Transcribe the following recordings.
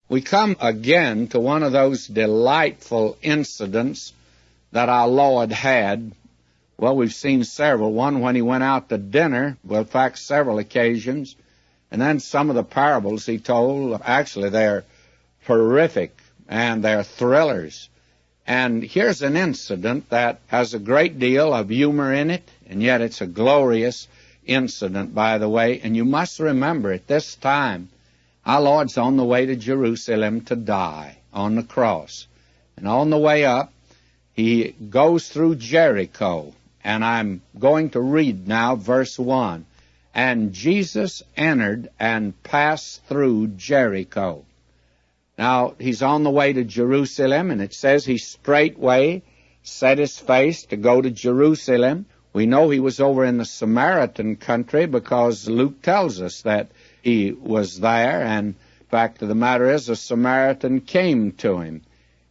We come again to one of those delightful incidents that our Lord had. Well, we've seen several. One when he went out to dinner, well, in fact, several occasions. And then some of the parables he told, actually, they're terrific and they're thrillers. And here's an incident that has a great deal of humor in it, and yet it's a glorious incident, by the way. And you must remember, at this time, our Lord's on the way to Jerusalem to die on the cross. And on the way up, he goes through Jericho. And I'm going to read now verse 1. And Jesus entered and passed through Jericho. Now, he's on the way to Jerusalem, and it says he straightway set his face to go to Jerusalem. We know he was over in the Samaritan country because Luke tells us that he was there, and the fact of the matter is a Samaritan came to him,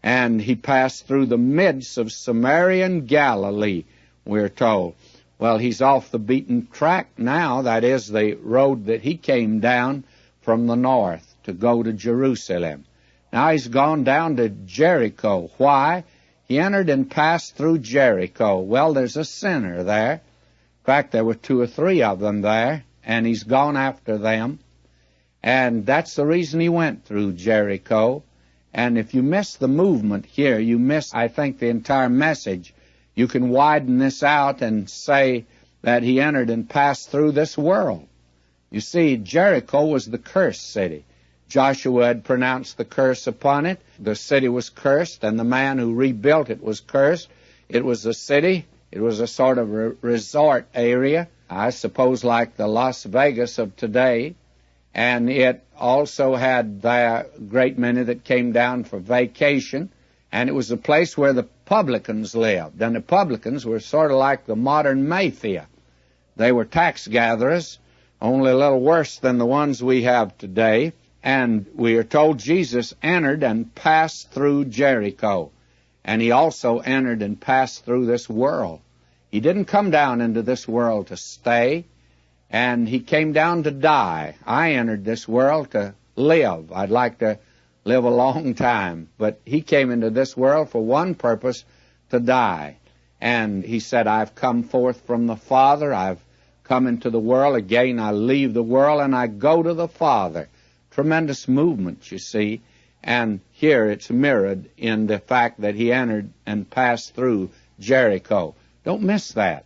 and he passed through the midst of Samaria and Galilee, we're told. Well, he's off the beaten track now. That is the road that he came down from the north to go to Jerusalem. Now he's gone down to Jericho. Why? He entered and passed through Jericho. Well, there's a sinner there. In fact, there were 2 or 3 of them there, and he's gone after them. And that's the reason he went through Jericho. And if you miss the movement here, you miss, I think, the entire message. You can widen this out and say that he entered and passed through this world. You see, Jericho was the cursed city. Joshua had pronounced the curse upon it. The city was cursed, and the man who rebuilt it was cursed. It was a city. It was a sort of resort area, I suppose like the Las Vegas of today. And it also had a great many that came down for vacation. And it was a place where the publicans lived. And the publicans were sort of like the modern mafia. They were tax gatherers, only a little worse than the ones we have today. And we are told Jesus entered and passed through Jericho. And he also entered and passed through this world. He didn't come down into this world to stay, and he came down to die. I entered this world to live. I'd like to live a long time. But he came into this world for one purpose, to die. And he said, I've come forth from the Father. I've come into the world. Again, I leave the world, and I go to the Father. Tremendous movement, you see, and here it's mirrored in the fact that he entered and passed through Jericho. Don't miss that.